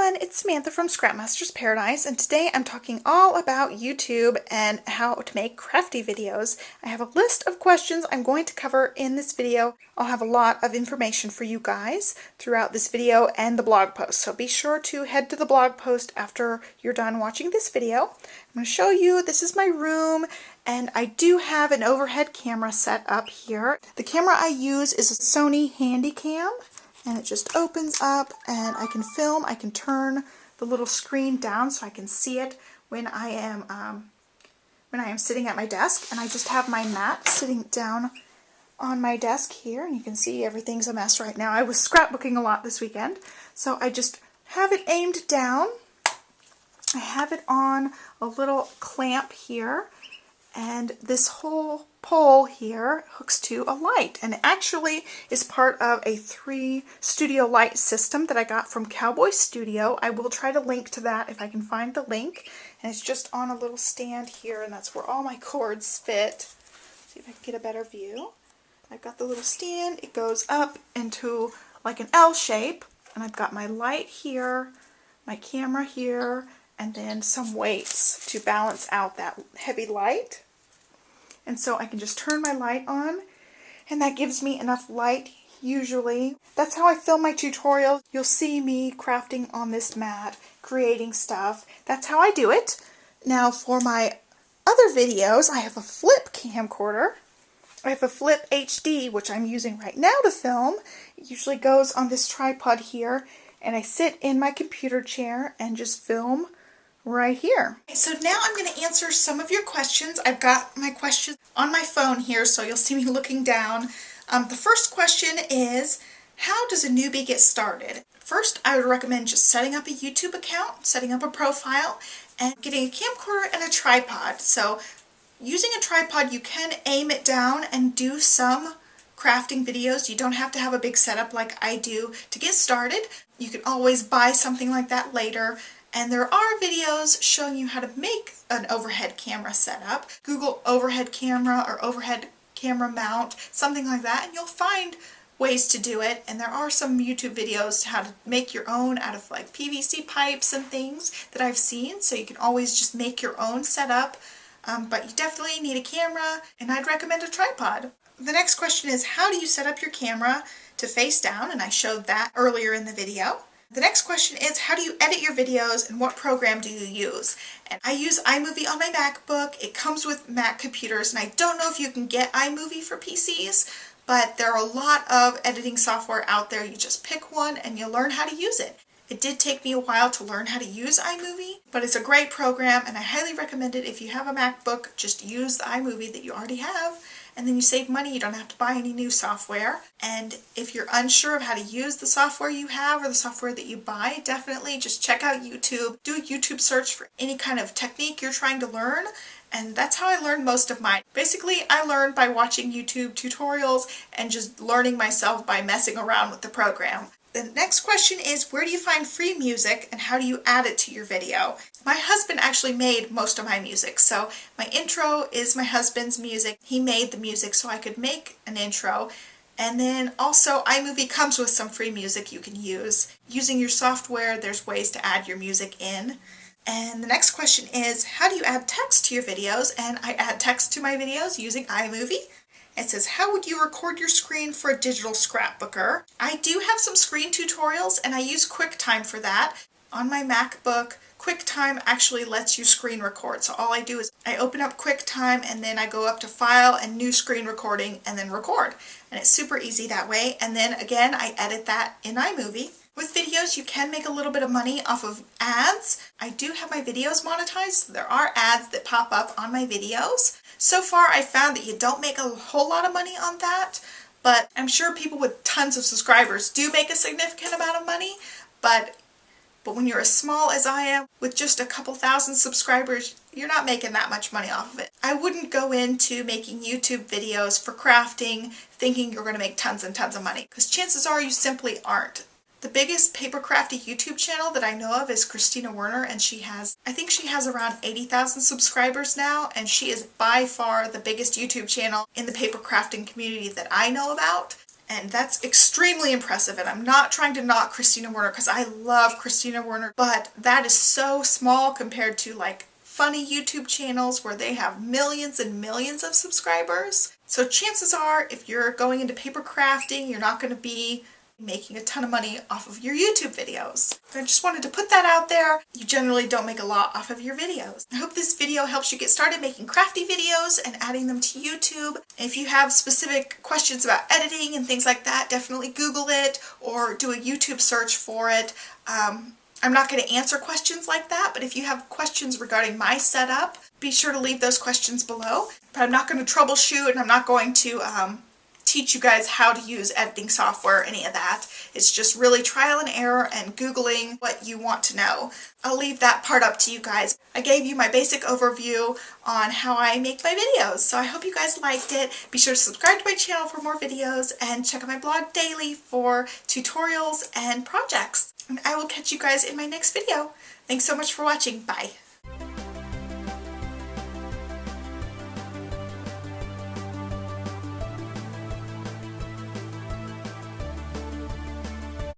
everyone, it's Samantha from Scrapmaster's Paradise, and today I'm talking all about YouTube and how to make crafty videos. I have a list of questions I'm going to cover in this video. I'll have a lot of information for you guys throughout this video and the blog post, so be sure to head to the blog post after you're done watching this video. I'm going to show you, this is my room, and I do have an overhead camera set up here. The camera I use is a Sony Handycam. And it just opens up and I can film. I can turn the little screen down so I can see it when I am sitting at my desk. And I just have my mat sitting down on my desk here, and you can see everything's a mess right now. I was scrapbooking a lot this weekend, so I just have it aimed down. I have it on a little clamp here, and this whole pole here hooks to a light, and it actually is part of a 3-studio light system that I got from Cowboy Studio. I will try to link to that if I can find the link, and it's just on a little stand here, and that's where all my cords fit. See if I can get a better view. I've got the little stand. It goes up into like an L shape, and I've got my light here, my camera here, and then some weights to balance out that heavy light. And so I can just turn my light on, and that gives me enough light usually. That's how I film my tutorials. You'll see me crafting on this mat, creating stuff. That's how I do it. Now for my other videos, I have a flip camcorder. I have a flip HD, which I'm using right now to film. It usually goes on this tripod here, and I sit in my computer chair and just film right here. So now I'm going to answer some of your questions. I've got my questions on my phone here, so you'll see me looking down. The first question is, how does a newbie get started? First, I would recommend just setting up a YouTube account, setting up a profile, and getting a camcorder and a tripod. So using a tripod, you can aim it down and do some crafting videos. You don't have to have a big setup like I do to get started. You can always buy something like that later. And there are videos showing you how to make an overhead camera setup. Google overhead camera or overhead camera mount, something like that, and you'll find ways to do it. And there are some YouTube videos how to make your own out of like PVC pipes and things that I've seen. So you can always just make your own setup, but you definitely need a camera, and I'd recommend a tripod. The next question is, how do you set up your camera to face down? And I showed that earlier in the video. The next question is, how do you edit your videos and what program do you use? And I use iMovie on my MacBook. It comes with Mac computers, and I don't know if you can get iMovie for PCs, but there are a lot of editing software out there. You just pick one and you learn how to use it. It did take me a while to learn how to use iMovie, but it's a great program, and I highly recommend it. If you have a MacBook, just use the iMovie that you already have, and then you save money. You don't have to buy any new software. And if you're unsure of how to use the software you have or the software that you buy, definitely just check out YouTube. Do a YouTube search for any kind of technique you're trying to learn, and that's how I learned most of mine. Basically, I learned by watching YouTube tutorials and just learning myself by messing around with the program. The next question is, where do you find free music and how do you add it to your video? My husband actually made most of my music, so my intro is my husband's music. He made the music so I could make an intro. And then also iMovie comes with some free music you can use. Using your software, there's ways to add your music in. And the next question is, how do you add text to your videos? And I add text to my videos using iMovie. It says, how would you record your screen for a digital scrapbooker? I do have some screen tutorials, and I use QuickTime for that. On my MacBook, QuickTime actually lets you screen record. So all I do is I open up QuickTime, and then I go up to File and New Screen Recording, and then Record. And it's super easy that way. And then again, I edit that in iMovie. With videos, you can make a little bit of money off of ads. I do have my videos monetized, so there are ads that pop up on my videos. So far, I found that you don't make a whole lot of money on that, but I'm sure people with tons of subscribers do make a significant amount of money, but when you're as small as I am, with just a couple thousand subscribers, you're not making that much money off of it. I wouldn't go into making YouTube videos for crafting thinking you're going to make tons and tons of money, because chances are you simply aren't. The biggest paper crafty YouTube channel that I know of is Christina Werner, and I think she has around 80,000 subscribers now, and she is by far the biggest YouTube channel in the paper crafting community that I know about. And that's extremely impressive, and I'm not trying to knock Christina Werner because I love Christina Werner, but that is so small compared to like funny YouTube channels where they have millions and millions of subscribers. So chances are, if you're going into paper crafting, you're not going to be making a ton of money off of your YouTube videos. I just wanted to put that out there. You generally don't make a lot off of your videos. I hope this video helps you get started making crafty videos and adding them to YouTube. If you have specific questions about editing and things like that, definitely Google it or do a YouTube search for it. I'm not going to answer questions like that, but if you have questions regarding my setup, be sure to leave those questions below. But I'm not going to troubleshoot, and I'm not going to teach you guys how to use editing software or any of that. It's just really trial and error and Googling what you want to know. I'll leave that part up to you guys. I gave you my basic overview on how I make my videos, so I hope you guys liked it. Be sure to subscribe to my channel for more videos and check out my blog daily for tutorials and projects. And I will catch you guys in my next video. Thanks so much for watching. Bye.